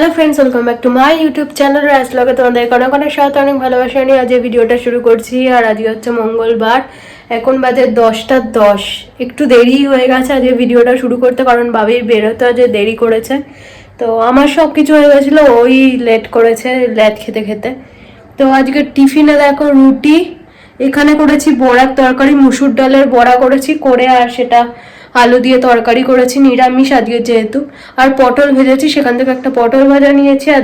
Hello friends, welcome back to my YouTube channel Raj ব্লগে। তোমাদের অনেক অনেক সাথে অনেক ভালোবাসা নিয়ে আজ এই ভিডিওটা শুরু করছি। আর আজকে হচ্ছে মঙ্গলবার, এখন বাজে 10টা 10। একটু দেরি হয়ে গেছে আজকে ভিডিওটা শুরু করতে, কারণ বাবির বেরোতে আজ দেরি করেছে। তো আমার সব কিছু হয়ে গেছিলো, ওই লেট করেছে লেট খেতে খেতে। তো আজকে টিফিনে দেখো রুটি, এখানে করেছি বড়ার তরকারি, মুসুর ডালের বড়া করেছি করে, আর সেটা আলু দিয়ে তরকারি করেছি, নিরামিষ আজকে যেহেতু। আর পটল ভেজেছি, সেখান থেকে একটা পটল ভাজা নিয়েছি। আর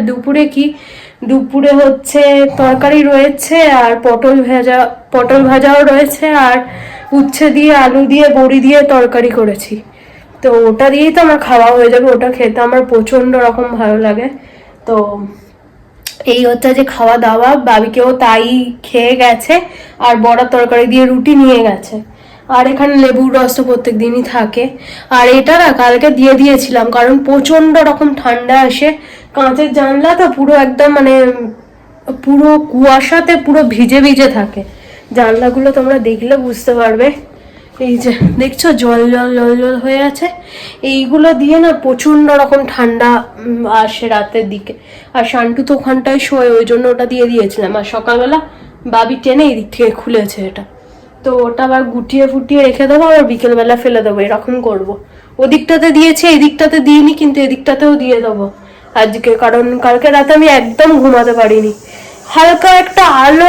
দুপুরে হচ্ছে তরকারি রয়েছে, আর পটল ভাজাও রয়েছে, আর উচ্ছে দিয়ে আলু দিয়ে বড়ি দিয়ে তরকারি করেছি। তো ওটা দিয়েই তো আমার খাওয়া হয়ে যাবে। ওটা খেতে আমার প্রচণ্ড রকম ভালো লাগে। তো এই হচ্ছে যে খাওয়া দাওয়া, বাবিকেও তাই খেয়ে গেছে, আর বড়ার তরকারি দিয়ে রুটি নিয়ে গেছে। আর এখানে লেবুর রস তো প্রত্যেক দিনই থাকে। আর এটা না কালকে দিয়ে দিয়েছিলাম, কারণ প্রচন্ড রকম ঠান্ডা আসে। কাঁচের জানলা তো পুরো একদম পুরো কুয়াশাতে পুরো ভিজে ভিজে থাকে জানলাগুলো, তোমরা দেখলে বুঝতে পারবে। এই যে দেখছো জল জল জল জল হয়ে আছে, এইগুলো দিয়ে না প্রচন্ড রকম ঠান্ডা আসে রাতের দিকে। আর শান্টু তো ওখানটায় শোয়, ওই জন্য ওটা দিয়ে দিয়েছিলাম। আর সকালবেলা বাবি টেনে এই দিক থেকে খুলেছে এটা, তো ওটা আবার গুটিয়ে ফুটিয়ে রেখে দেবো, আবার বিকেলবেলা ফেলে দেবো, এরকম করবো। ওদিকটাতে দিয়েছি, এই দিকটাতে দিইনি, কিন্তু এদিকটাতেও দিয়ে দেবো আজকে, কারণ কালকে রাতে আমি একদম ঘুমাতে পারিনি। হালকা একটা আলো,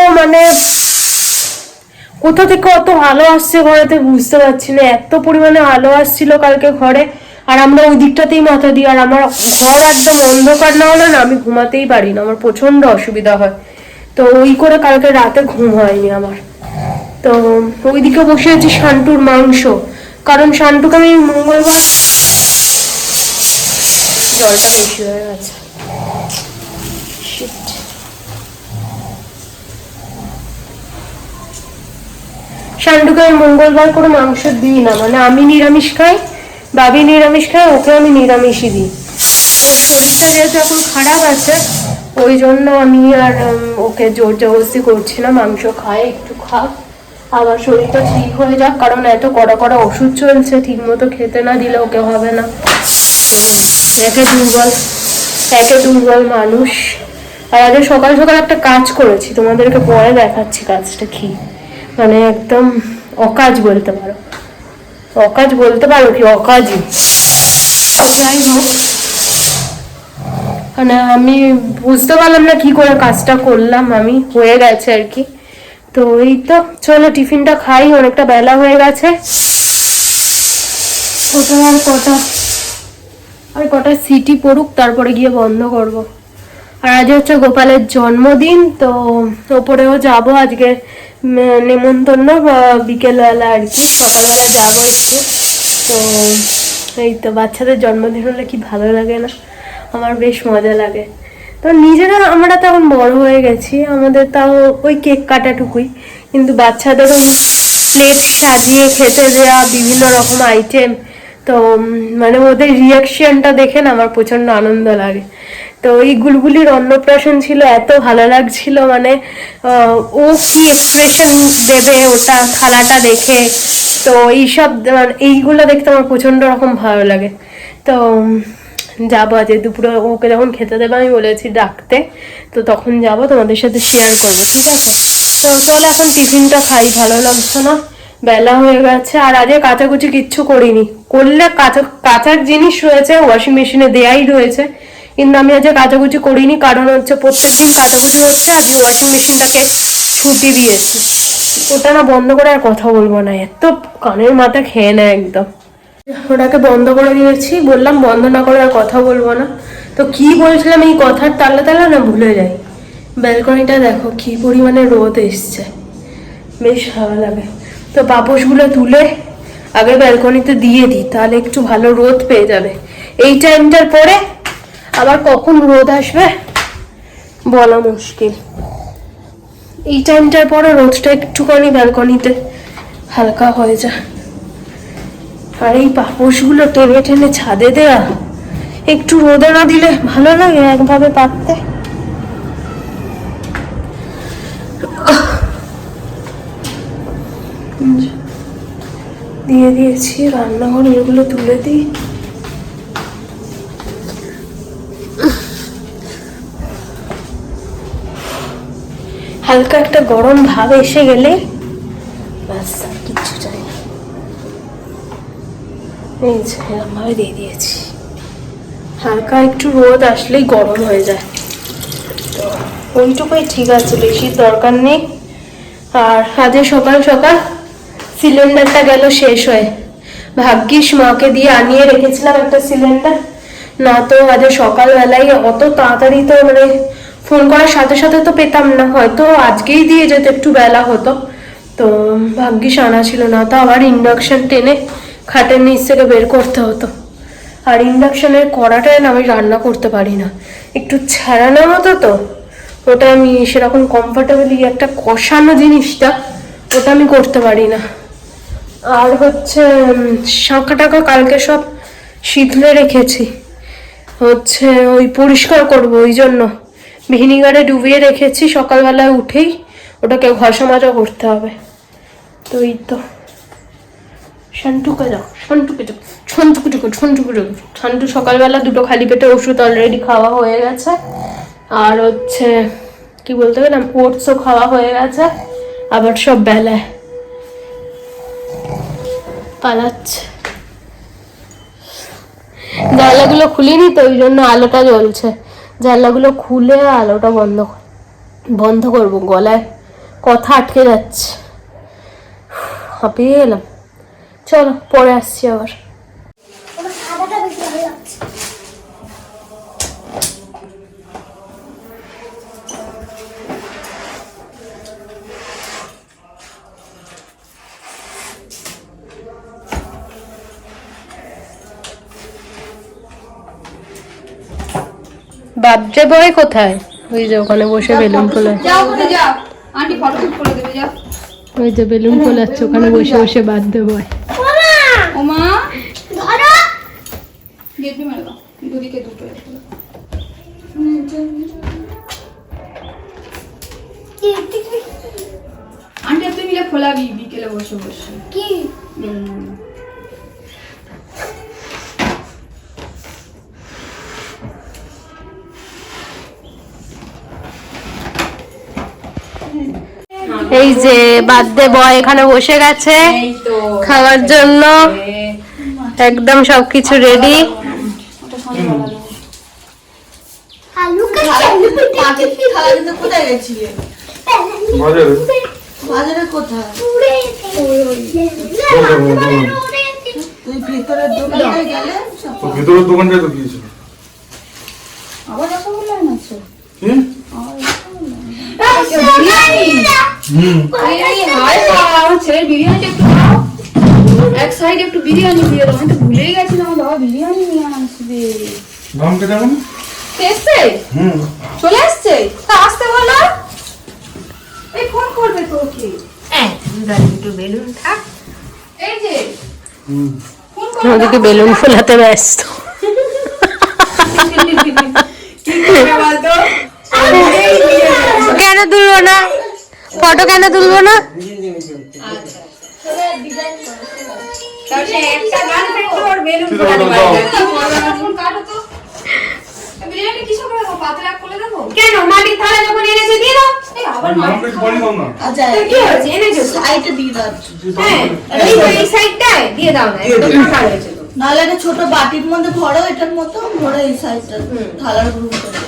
কোথা থেকে অত আলো আসছে ঘরেতে বুঝতে পারছি না, এত পরিমাণে আলো আসছিল কালকে ঘরে। আর আমরা ওই দিকটাতেই মাথা দিই, আর আমার ঘর একদম অন্ধকার না হলে না আমি ঘুমাতেই পারি না, আমার প্রচন্ড অসুবিধা হয়। তো ওই করে কালকে রাতে ঘুম হয়নি আমার। তো ওইদিকে বসে আছি শান্টুর মাংস, কারণ শান্টুকে আমি মঙ্গলবার, জলটা বেশি হয়ে গেছে, শান্টুকে আমি মঙ্গলবার করে মাংস দিই না, আমি নিরামিষ খাই, বাবি নিরামিষ খায়, ওকে আমি নিরামিষই দিই। ওর শরীরটা যেহেতু এখন খারাপ আছে, ওই জন্য আমি আর ওকে জোর জবরদস্তি করছি না, মাংস খায় একটু খাক, আবার শরীরটা ঠিক হয়ে যাক, কারণ এত কড়া কড়া ওষুধ চলছে, ঠিক মতো খেতে না দিলে ওকে হবে না। একে দুর্বল মানুষ। আর আগে সকাল সকাল একটা কাজ করেছি, তোমাদেরকে পরে দেখাচ্ছি কাজটা কি, একদম অকাজ বলতে পারো, কি অকাজই। যাই হোক, আমি বুঝতে পারলাম না কি করে কাজটা করলাম, আমি হয়ে গেছে আর কি। তো এই তো চলো টিফিনটা খাই, অনেকটা বেলা হয়ে গেছে। আর কটা সিটি পড়ুক, তারপরে গিয়ে বন্ধ করব। আর আজ হচ্ছে গোপালের জন্মদিন, তো ওপরেও যাব আজকে, নেমন্তন্ন বিকেলবেলা আর কি, সকালবেলা যাবো একটু। তো এই তো, বাচ্চাদের জন্মদিন হলে কি ভালো লাগে না, আমার বেশ মজা লাগে। তো নিজেরা আমরা তো এখন বড় হয়ে গেছি, আমাদের তাও ওই কেক কাটাটুকুই, কিন্তু বাচ্চাদেরও প্লেট সাজিয়ে খেতে দেওয়া, বিভিন্ন রকম আইটেম, তো ওদের রিয়াকশনটা দেখে না আমার প্রচন্ড আনন্দ লাগে। তো এই গুলগুলির অন্নপ্রাশন ছিল, এত ভালো লাগছিল, ও কি এক্সপ্রেশন দেবে ওটা থালাটা দেখে, তো এইগুলো দেখতে আমার প্রচন্ড রকম ভালো লাগে। তো যাবো আজ দুপুরে, ওকে যখন খেতে দেবে আমি বলেছি ডাকতে, তো তখন যাব, তোমাদের সাথে শেয়ার করবো, ঠিক আছে? তো চলো এখন টিফিনটা খাই, ভালো লাগছে না, বেলা হয়ে গেছে। আর আজকে কাচাকুচি কিচ্ছু করিনি, করলে কাচার জিনিস রয়েছে, ওয়াশিং মেশিনে দেয়াই রয়েছে, কিন্তু আমি আজকে কাচাকুচি করিনি, কারণ হচ্ছে প্রত্যেকদিন কাচাকুচি হচ্ছে, আজকে ওয়াশিং মেশিনটাকে ছুটি দিয়েছি। ওটা না বন্ধ করে আর কথা বলবো না, এত কানের মাথা খেয়ে নেয় একদম। ওটাকে বন্ধ করে দিয়েছি, বললাম বন্ধ না করে আর কথা বলবো না। তো কি বলছিলাম, এই কথার তালে তালে না ভুলে যাই। ব্যালকনিটা দেখো কি পরিমাণে রোদ এসছে, বেশ ভালো লাগে। তো পাপোশগুলো তুলে আগে ব্যালকনিতে দিয়ে দিই, তাহলে একটু ভালো রোদ পেয়ে যাবে। এই টাইমটার পরে আবার কখন রোদ আসবে বলা মুশকিল। এই টাইমটার পরে রোদটা একটুখানি ব্যালকনিতে হালকা হয়ে যায়। আর এই পাপোশগুলো টেনে টেনে ছাদে দেয়া, একটু রোদে না দিলে ভালো লাগে একভাবে পাততে। দিয়ে দিয়েছি, রান্নাঘর এগুলো তুলে দিই। হালকা একটা গরম ভাব এসে গেলে ব্যাস, আর কিচ্ছু চাই না। এই যে এরকম ভাবে দিয়ে দিয়েছি। হালকা একটু রোদ আসলেই গরম হয়ে যায়, তো ওইটুকুই ঠিক আছে, বেশি দরকার নেই। আর আজকে সকাল সকাল সিলিন্ডারটা গেল শেষ হয়ে। ভাগ্যিস মাকে দিয়ে আনিয়ে রেখেছিলাম একটা সিলিন্ডার, না তো আজকে সকালবেলায় অত তাড়াতাড়ি তো মানে ফোন করার সাথে সাথে তো পেতাম না, হয়তো আজকেই দিয়ে যেত, একটু বেলা হতো। তো ভাগ্যিস আনা ছিল, না তো আবার ইন্ডাকশন টেনে খাটের নিচ থেকে বের করতে হতো। আর ইন্ডাকশনের কড়াটায় না আমি রান্না করতে পারি না, একটু ছ্যাড়ানো মতো, তো ওটা আমি সেরকম কমফোর্টেবলি একটা কষানো জিনিসটা ওটা আমি করতে পারি না। আর হচ্ছে শাঁখা টাকা কালকে সব শীতলে রেখেছি, হচ্ছে ওই পরিষ্কার করব, ওই জন্য ভিনিগারে ডুবিয়ে রেখেছি। সকালবেলায় উঠেই ওটাকে ঘষা মাজা করতে হবে। তো এই তো শান্টুকে যাও, শান্টুকে যাও, ছন্টুকে যাও। শান্টু সকালবেলা 2টো খালি পেটে ওষুধ অলরেডি খাওয়া হয়ে গেছে। আর হচ্ছে কি বলতে গেলাম, ওটসও খাওয়া হয়ে গেছে। আবার সব বেলায় পালাচ্ছে। জানলাগুলো খুলিনি তো, ওই জন্য আলোটা জ্বলছে। জানলাগুলো খুলে আলোটা বন্ধ করবো, গলায় কথা আটকে যাচ্ছে, হাঁপিয়ে গেলাম। চলো পরে আসছি আবার। বার্থডে বয় কোথায়? ওই যে ওখানে বসে বেলুন ফোলা, ওই যে বেলুন ফোলাচ্ছে ওখানে বসে বসে বার্থডে বয়। আন্টি তুই মিলে ফোলাবি বিকেলে বসে বসে কি? এই যে বার্থডে বয় এখানে বসে গেছে খাওয়ার জন্য, একদম সবকিছু রেডি। ভিতরের দোকানটায় তো গিয়েছিল। আবার ছেলের বিরিয়ানি একটু খাও, এক সাইড একটু বিরিয়ানি দিয়ে দাও। আমি তো ভুলেই গেছিলাম বাবা বিরিয়ানি নিয়ে আসবে। এসছে? চলে আসছে? তা আসতে বলো, এই ফোন করবে তোকে। একটু বেলুন থাক, এই যে ওদিকে বেলুন ফোলাতে ব্যস্ত। কেন তুলবো না ফটো, কেন তুলবো না? কেন মাটির থালা যখন এনেছে দিয়ে দাও। দিয়ে দাও না, নাহলে একটা ছোট বাটির মধ্যে ভরো, এটার মতো ভরে এই সাইডটা থালার গ্রুপ করে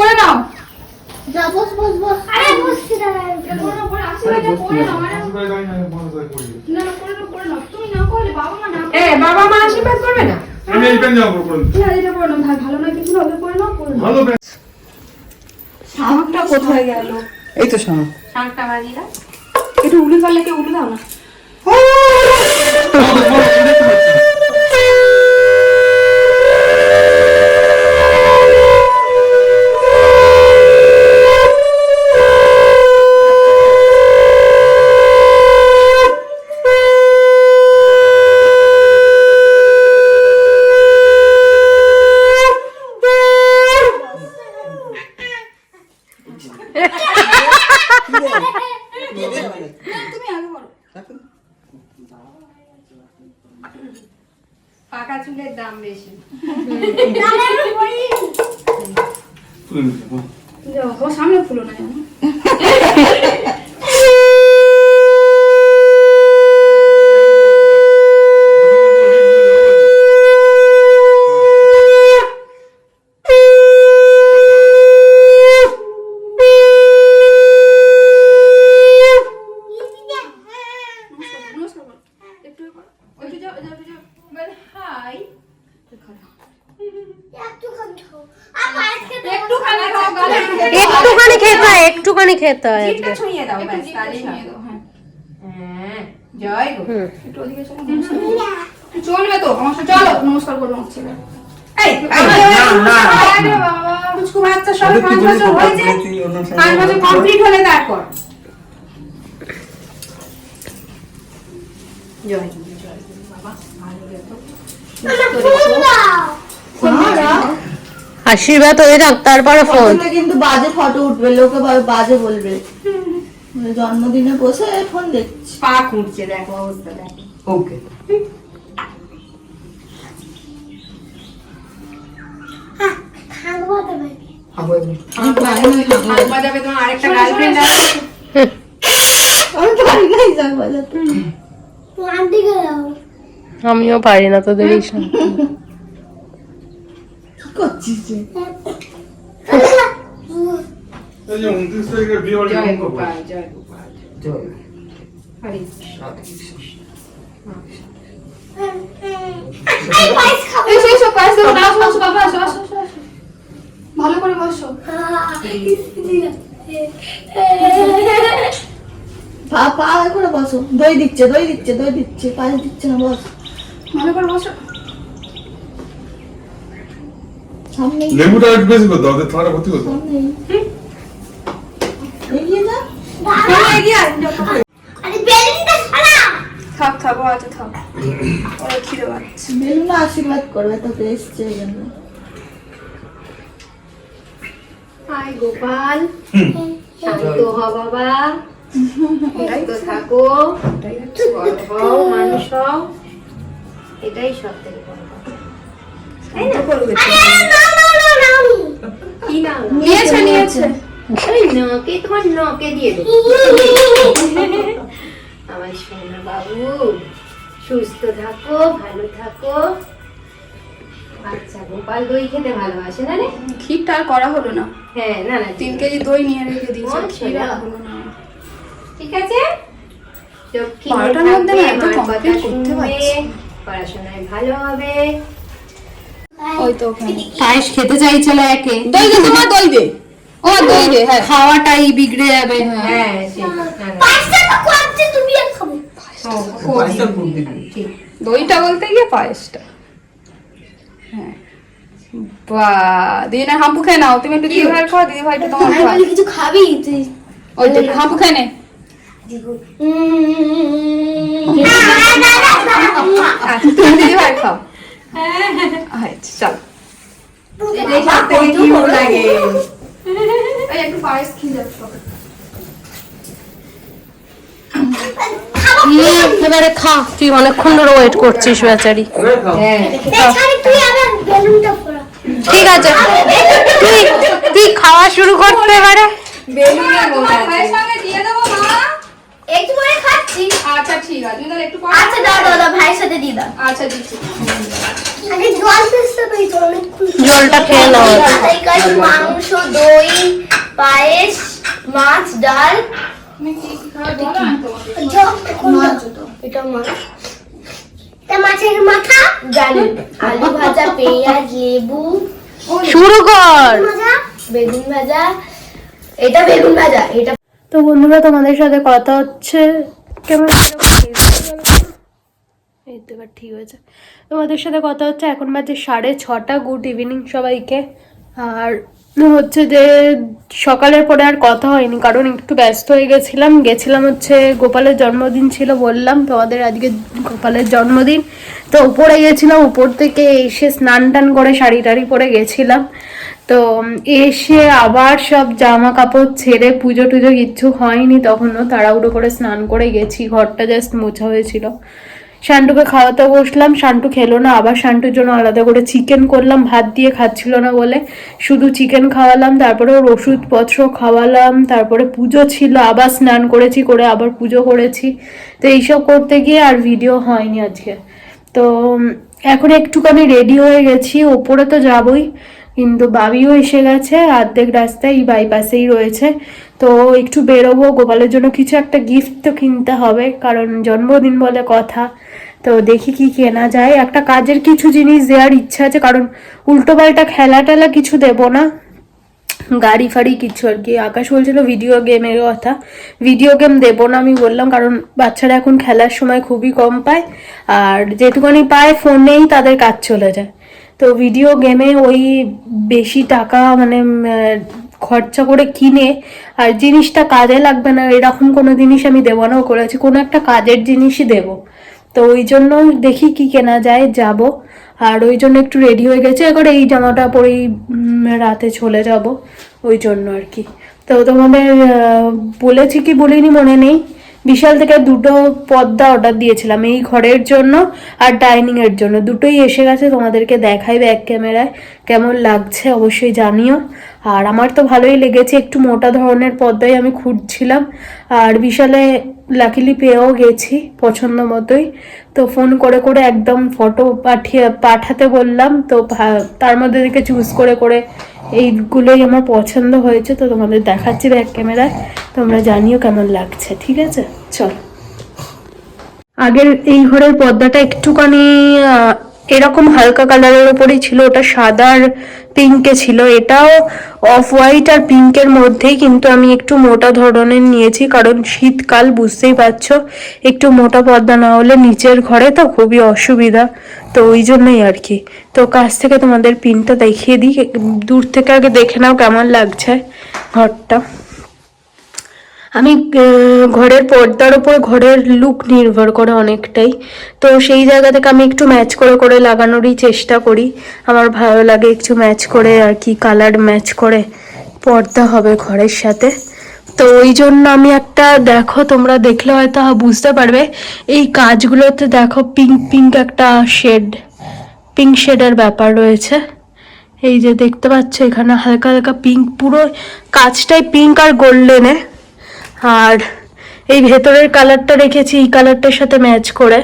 করে নাও। বস বস বস, আরে বসছি না, বাবা মা আশীর্বাদ করবে না? আমি এই পেন যাবো করে ভালো না কিছু হবে, করে নাও। ভালো পেন। শাঁখটা কোথায় গেল? এই তো শাঁখ। শাঁখটা বাজিয়ে দাও, একটু উলু পারলে কে উলু দাও না। তুমি আগে করো। পাকা চুলের দাম বেশি। তুলে নিতে বল। ও সামনে ফুলো না জানো। একটুখানি খেতে হয় জিভটা ছুঁয়ে দাও ব্যাস তাহলেই হবে। হ্যাঁ জয় গো। একটু ওদিকে চলো। চলবে তো আমার সাথে চলো নমস্কার করবো আমার ছেলে। এই আরে বাবা মুচকু বাচ্চা সব 5 বছর হয়েছে 5 বছর কমপ্লিট হলে তারপর জয় জয় বাবা ভালো রেখো আশীর্বাদ হয়ে যাক তারপরে ফোন। ফোনে কিন্তু বাজে ফটো উঠবে, লোকে বাজে বলবে। জন্মদিনে বসে ফোন দেখছি। পা খুঁড়ছে দেখো অবস্থা দেখো। ওকে বাজাবে তোমার আরেকটা গার্লফ্রেন্ড আছে। আমি তো পারি নাই যাক বাজাতে। আমিও পারি না তোদের এই সব। কি করছিস রে? এই যে 29 তারিখে বিয়ে বাড়ি জয় কখন করবো? গোপাল জয় গোপাল জয় হরি এসো এসো পায়েস দেবো না আসো বাবা আসো আসো আসো আসো। ভালো করে বসো। পা করে বসো। দই দিচ্ছে পায়ে দিচ্ছে না, বস। ভালো করে বসো। সামনে লেবুটা একটু বেশি করে দাও, ওদের ঠান্ডা ভর্তি করে দাও। সামনে এগিয়ে যা। থাক থাক হয়তো থাক ওরা খিদে পাচ্ছে। বেলুন আশীর্বাদ করবে, তোকে এসছে এই জন্য। হাই গোপাল শান্ত হ বাবা, শান্ত থাকো, বড় হও, মানুষ হও, এটাই সব থেকে বড় কথা। তাই না? কি নাও? নিয়েছে ওই নকে, তোমার নকে দিয়ে দেবো। আমার সোনা বাবু সুস্থ থাকো, ভালো থাকো। আচ্ছা গোপাল দই খেতে ভালোবাসে না রে? ক্ষীরটা আর করা হলো না। হ্যাঁ না না 3 কেজি দই নিয়ে রেখে দিয়েছি, আচ্ছা, ক্ষীর আর হলো না। ঠিক আছে। লক্ষ্মী 12টার মধ্যে না এত মার কথা কমপ্লিট করতে শুনবে, পারছি। পড়াশোনায় ভালো হবে। ওই তো ওখানে পায়েস খেতে চাইছিল একে। দই দে, তোমার দই দে, ও দই দে। হ্যাঁ খাওয়াটাই বিগড়ে যাবে। হ্যাঁ সেই না, না। ঠিক। দইটা বলতে গিয়ে পায়েসটা। হ্যাঁ বাহ, দিদি না হাম্পু খেয়ে নাও। তুমি একটু দিদি ভাই খাও, দিদি ভাই একটু তোমার খাও। কিছু খাবি তুই? ওই তো হাম্পু খেয়ে নে। আচ্ছা তুমি দিদি ভাই খাও। আচ্ছা চল। এটাই সব থেকে কিউট লাগে। এই একটু পায়েস খেয়ে যাচ্ছ। এবারে খা, তুই অনেকক্ষণ ধরে ওয়েট করছিস বেচারি। হ্যাঁ ঠিক আছে, তুই তুই খাওয়া শুরু করতে এবারে। বেলুনে গোলা ভাইয়ের সঙ্গে দিয়ে দেবো মা। একটু পরে খাচ্ছি। আচ্ছা ঠিক আছে, তুমি তাহলে একটু পরে। আচ্ছা দাও ভাইয়ের সাথে দিয়ে দাও। আচ্ছা দিচ্ছি। আগে জল দিতে পেয়ে তো অনেক জলটা খেয়ে নাও। মাংস, দই, পায়েস, মাছ, ডাল। তুমি কি কি খাবে বলো আমি তোমাকে। এটা মাছ। এটা মাছের মাথা, জানি। আলু ভাজা, পেঁয়াজ, লেবু, শুরু কর। ভাজা, বেগুন ভাজা। এটা বেগুন ভাজা, এটা। তো বন্ধুরা তোমাদের সাথে কথা হচ্ছে কেমন, এই তো এবার ঠিক হয়েছে। তোমাদের সাথে কথা হচ্ছে, এখন বাজে 6:30। গুড ইভিনিং সবাইকে। আর হচ্ছে যে সকালের পরে আর কথা হয়নি, কারণ একটু ব্যস্ত হয়ে গেছিলাম হচ্ছে গোপালের জন্মদিন ছিল, বললাম তোমাদের আজকে গোপালের জন্মদিন। তো উপরে গেছিলাম, উপর থেকে এসে স্নান টান করে শাড়ি টাড়ি পরে গেছিলাম। তো এসে আবার সব জামা কাপড় ছেড়ে পুজো টুজো কিচ্ছু হয়নি তখনও, তাড়াহুড়ো করে স্নান করে গেছি, ঘরটা জাস্ট মোছা হয়েছিল। শান্টুকে খাওয়াতে বসলাম, শান্টু খেলো না, আবার শান্টুর জন্য আলাদা করে চিকেন করলাম, ভাত দিয়ে খাচ্ছিল না বলে শুধু চিকেন খাওয়ালাম, তারপরে ওর ওষুধপত্র খাওয়ালাম, তারপরে পুজো ছিল, আবার স্নান করেছি, করে আবার পুজো করেছি। তো এইসব করতে গিয়ে আর ভিডিও হয়নি আজকে। তো এখন একটুখানি রেডি হয়ে গেছি, ওপরে তো যাবই, কিন্তু বাবিও এসে গেছে, অর্ধেক রাস্তায় এই বাইপাসেই রয়েছে। তো একটু বেরোবো, গোপালের জন্য কিছু একটা গিফট তো কিনতে হবে, কারণ জন্মদিন বলে কথা। তো দেখি কি কেনা যায়, একটা কাজের কিছু জিনিস দেওয়ার ইচ্ছা আছে, কারণ উল্টো পাল্টা খেলা টেলা কিছু দেবো না, গাড়ি ফাড়ি কিছু আর কি। আকাশ বলছিল ভিডিও গেমের কথা, ভিডিও গেম দেবো না আমি বললাম, কারণ বাচ্চারা এখন খেলার সময় খুবই কম পায়, আর যেটুকুনি পায় ফোনেই তাদের কাজ চলে যায়। তো ভিডিও গেমে ওই বেশি টাকা মানে খরচা করে কিনে আর জিনিসটা কাজে লাগবে না এরকম কোনো জিনিস আমি দেবো না, করেছি কোনো একটা কাজের জিনিসই দেবো। তো ওই জন্য দেখি কি কেনা যায়, যাব। আর ওই জন্য একটু রেডি হয়ে গেছে, এবার এই জামাটা পরেই রাতে চলে যাব, ওই জন্য আর কি। তো তোমাদের বলেছি কি বলিনি মনে নেই, বিশাল থেকে দুটো পর্দা অর্ডার দিয়েছিলাম, এই ঘরের জন্য আর ডাইনিং এর জন্য, দুটোই এসে গেছে। তোমাদেরকে দেখাই ব্যাক ক্যামেরায়, কেমন লাগছে অবশ্যই জানিও। আর আমার তো ভালোই লেগেছে, একটু মোটা ধরনের পর্দাই আমি খুঁজছিলাম, আর বিশালে লাকিলি পেয়েও গেছি পছন্দ মতোই। তো ফোন করে করে একদম ফটো পাঠাতে বললাম, তো তার মধ্যে থেকে চুজ করে করে এইগুলোই আমার পছন্দ হয়েছে। তো তোমাদের দেখাচ্ছি ব্যাক ক্যামেরায়, তোমরা জানিও কেমন লাগছে, ঠিক আছে? চল। আগের এই ঘরের পর্দাটা একটুখানি এরকম হালকা কালারের ওপরেই ছিল, ওটা সাদা আর পিঙ্কে ছিল, এটাও অফ হোয়াইট আর পিঙ্কের মধ্যেই, কিন্তু আমি একটু মোটা ধরনের নিয়েছি, কারণ শীতকাল বুঝতেই পারছো, একটু মোটা পর্দা না হলে নিচের ঘরে তো খুবই অসুবিধা, তো ওই জন্যই আর কি। তো কাছ থেকে তোমাদের পিনটা দেখিয়ে দিই, দূর থেকে আগে দেখে নাও কেমন লাগছে ঘরটা। আমি ঘরের পর্দার উপর ঘরের লুক নির্ভর করে অনেকটাই, তো সেই জায়গা থেকে আমি একটু ম্যাচ করে করে লাগানোরই চেষ্টা করি, আমার ভালো লাগে একটু ম্যাচ করে আর কি, কালার ম্যাচ করে পর্দা হবে ঘরের সাথে। তো ওই জন্য আমি একটা, দেখো তোমরা দেখলে হয়তো বুঝতে পারবে, এই কাজগুলোতে দেখো পিঙ্ক পিঙ্ক একটা শেড, পিঙ্ক শেডের ব্যাপার রয়েছে, এই যে দেখতে পাচ্ছ এখানে হালকা হালকা পিঙ্ক, পুরো কাজটাই পিঙ্ক আর গোল্ডেনে। আর এই ভেতরের কালারটা রেখেছি এই কালারটার সাথে ম্যাচ করে,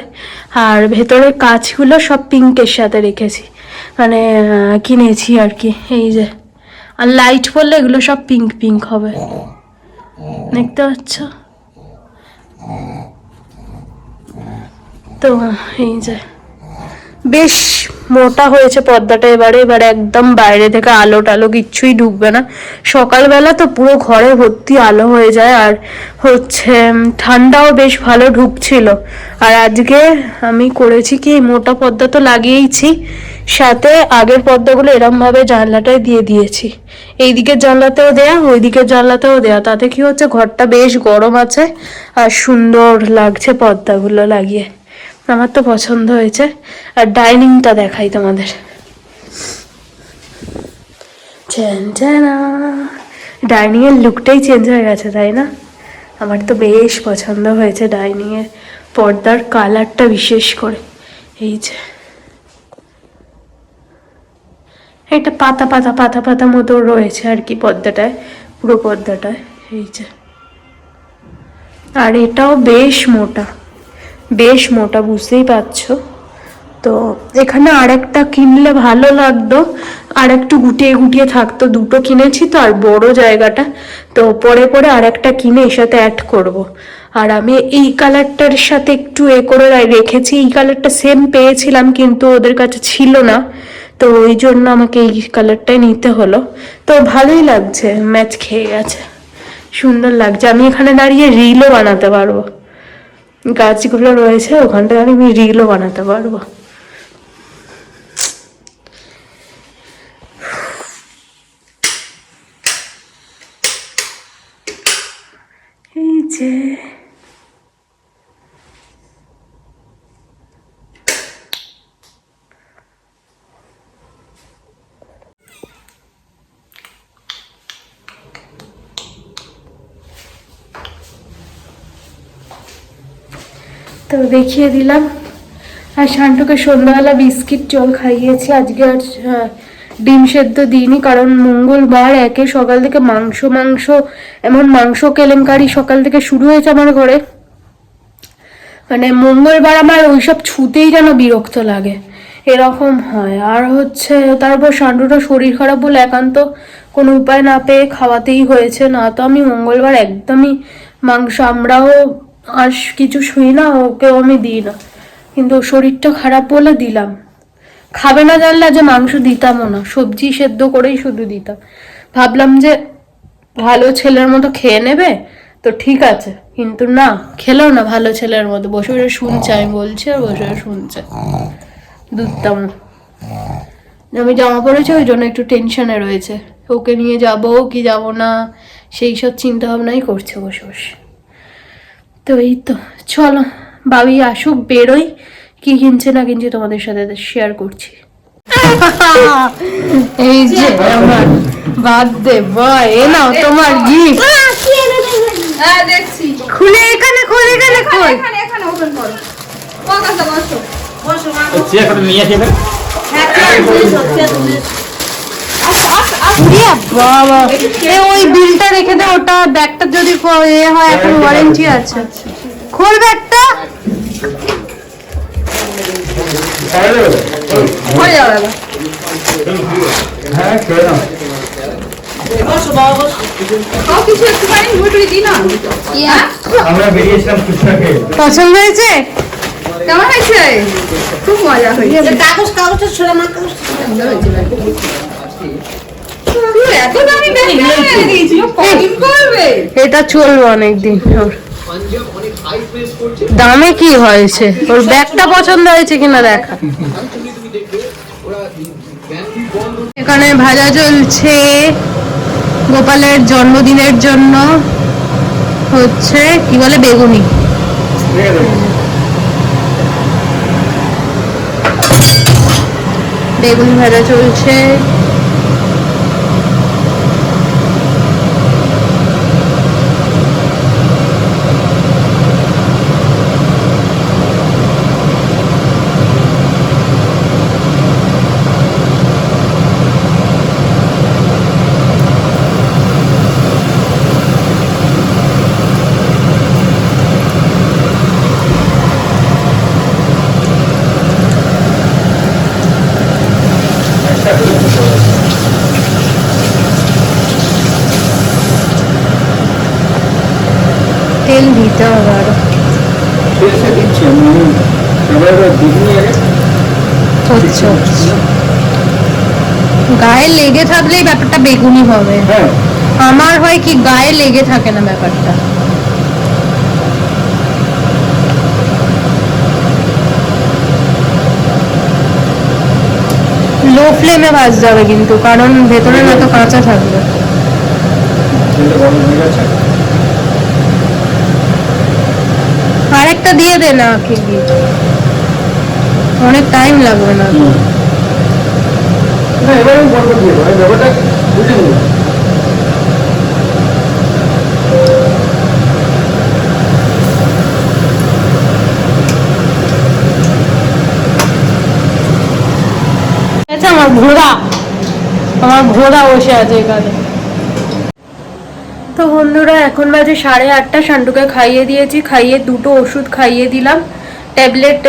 আর ভেতরের কাজগুলো সব পিঙ্কের সাথে রেখেছি, মানে কিনেছি আর কি। এই যে আর লাইট পড়লে এগুলো সব পিঙ্ক পিঙ্ক হবে, দেখতে পাচ্ছ? তো এই যে বেশ মোটা হয়েছে পর্দাটা, এবারে একদম বাইরে থেকে আলো টালো কিচ্ছুই ঢুকবে না, সকালবেলা তো পুরো ঘরে ভর্তি আলো হয়ে যায়, আর হচ্ছে ঠান্ডাও বেশ ভালো ঢুকছিল। আর আজকে আমি করেছি কি, মোটা পর্দা তো লাগিয়েইছি, সাথে আগের পর্দাগুলো এরম ভাবে জানলাটায় দিয়ে দিয়েছি, এইদিকের জানলাতেও দেয়া ওইদিকের জানলাতেও দেয়া, তাতে কি হচ্ছে ঘরটা বেশ গরম আছে আর সুন্দর লাগছে পর্দাগুলো লাগিয়ে, আমার তো পছন্দ হয়েছে। আর ডাইনিংটা দেখাই তোমাদের, ডাইনিং এর লুকটাই চেঞ্জ হয়ে গেছে তাই না? আমার তো বেশ পছন্দ হয়েছে ডাইনিং এর পর্দার কালারটা বিশেষ করে। এই যে এটা পাতা পাতা পাতা পাতা মতো রয়েছে আর কি পর্দাটায়, পুরো পর্দাটায়। এই যে, আর এটাও বেশ মোটা, বেশ মোটা, বুঝতেই পারছো। তো এখানে আরেকটা কিনলে ভালো লাগতো, আর একটু গুটিয়ে গুটিয়ে থাকতো, দুটো কিনেছি তো, আর বড় জায়গাটা, তো পরে পরে আরেকটা কিনে এর সাথে অ্যাড করব। আর আমি এই কালারটার সাথে একটু করে রেখেছি, এই কালারটা সেম পেয়েছিলাম কিন্তু ওদের কাছে ছিল না, তো ওই জন্য আমাকে এই কালারটাই নিতে হলো। তো ভালোই লাগছে, ম্যাচ খেয়ে গেছে, সুন্দর লাগছে। আমি এখানে দাঁড়িয়ে রিলও বানাতে পারবো, গাছগুলো রয়েছে ওখানটায় আমি রিলও বানাতে পারবো। এই যে তো দেখিয়ে দিলাম আর শান্টুকে সন্ধ্যাবেলা বিস্কিট জল খাইয়েছি আজকে। আর ডিম সেদ্ধ দিইনি, কারণ মঙ্গলবার একে সকাল থেকে মাংস এমন মাংস কেলেঙ্কারি সকাল থেকে শুরু হয়েছে আমার ঘরে। মানে মঙ্গলবার আমার ওইসব ছুতেই যেন বিরক্ত লাগে, এরকম হয়। আর হচ্ছে তারপর শান্টুটা শরীর খারাপ বলে একান্ত কোনো উপায় না পেয়ে খাওয়াতেই হয়েছে। না তো আমি মঙ্গলবার একদমই মাংস, আমরাও আর কিছু শুই না, ওকেও আমি দিই না, কিন্তু শরীরটা খারাপ বলে দিলাম। খাবে না জানলে যে মাংস দিতামও না, সবজি সেদ্ধ করেই শুধু দিতাম। ভাবলাম যে ভালো ছেলের মতো খেয়ে নেবে তো ঠিক আছে, কিন্তু না, খেলো না ভালো ছেলের মতো, বসে বসে শুনছে আমি বলছি আর বসে বসে শুনছে। দুধটাম আমি জামা পড়েছি ওই জন্য একটু টেনশনে রয়েছে, ওকে নিয়ে যাবো কি যাব না সেই সব চিন্তা ভাবনাই করছে বসে বসে। তো এই তো, চলো ভাবি আসুক, বেরোই, কি কিনছে না কিনছে তোমাদের সাথে শেয়ার করছি। এই যে আমার বার্থডে বয়, এ নাও তোমার গিফট। হ্যাঁ দেখছি, খুলে এখানে খোল। এখানে ওপেন করো। বসো বসো বসো মা। চেয়ার করে নিয়ে আসি এবার। বাবা, ওই বিলটা রেখে দে, ওটা ব্যাগটা যদি এ হয় এখন ওয়ারেন্টি আছে। খোল ব্যাগটা। হয়ে যাবে এবার। হ্যাঁ খেয়ে নাও। খাও কিছু একটুখানি, মুড়ি দিই না। আমরা বেরিয়েছিলাম ফুচকা খেয়ে। পছন্দ হয়েছে? কেমন হয়েছে? খুব মজা হয়েছে। কাগজটা ছোড়া মা, কাগজ তুই এত দামি ব্যাগ কিনে দিয়েছিল, কদিন করবে? এটা চলবে অনেকদিন। দামে কি হয়েছে, ওর ব্যাগটা পছন্দ হয়েছে কিনা দেখা। এখানে ভাজা চলছে গোপালের জন্মদিনের জন্য, হচ্ছে কি বলে বেগুনি। বেগুনি ভাজা চলছে। তেল দিতে হবে আরো। হচ্ছে গায়ে লেগে থাকলেই ব্যাপারটা বেগুনি হবে। আমার হয় কি গায়ে লেগে থাকে না ব্যাপারটা। লো ফ্লেমে ভাজতে হবে কিন্তু, কারণ ভেতরে না তো কাঁচা থাকবে। আরেকটা দিয়ে দে না, কি অনেক টাইম লাগবে না। আমার ঘোড়া বসে আছে এখানে। তো বন্ধুরা এখন বাজে 8:30, শান্টুকে খাইয়ে দিয়েছি, খাইয়ে দুটো ওষুধ খাইয়ে দিলাম। ট্যাবলেট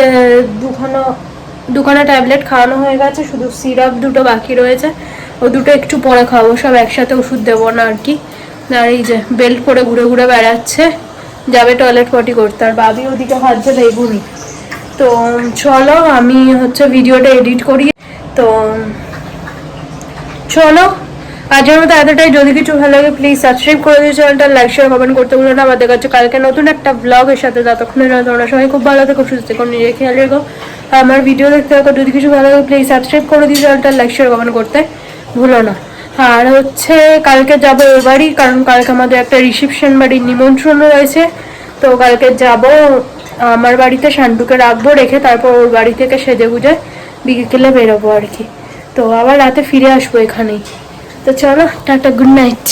দুখানা ট্যাবলেট খাওয়ানো হয়ে গেছে, শুধু সিরাপ দুটো বাকি রয়েছে, ও দুটো একটু পরে খাবো, সব একসাথে ওষুধ দেবো না আর কি। আর এই যে বেল্ট পরে ঘুরে ঘুরে বেড়াচ্ছে, যাবে টয়লেট পটি করতে, আর বাবি ওদিকে ভাবছে বেগুনি। তো চলো আমি হচ্ছে ভিডিওটা এডিট করি। তো চলো আজকের মতো এতটাই। যদি কিছু ভালো লাগে প্লিজ সাবস্ক্রাইব করে দিও চ্যানেলটা, লাইক শেয়ার কমেন্ট করতে ভুলো না। আমাদের কাছে কালকে নতুন একটা ব্লগের সাথে, ততক্ষণের জন্য তোমরা সবাই খুব ভালো থেকো, সুস্থ থেকো, নিজের খেয়াল রেখো। আমার ভিডিও দেখতে থাকো। যদি কিছু ভালো লাগে প্লিজ সাবস্ক্রাইব করে দিও চ্যানেলটা, লাইক শেয়ার কমেন্ট করতে ভুলো না। আর হচ্ছে কালকে যাবো ওর বাড়ি, কারণ কালকে আমাদের একটা রিসেপশন বাড়ির নিমন্ত্রণ রয়েছে। তো কালকে যাব আমার বাড়িতে, শান্টুকে রাখবো, রেখে তারপর ওর বাড়ি থেকে সেজে গুজে বিকেলে বেরোবো আর কি। তো আবার রাতে ফিরে আসবো এখানেই। তো চলো টাটা, গুড নাইট।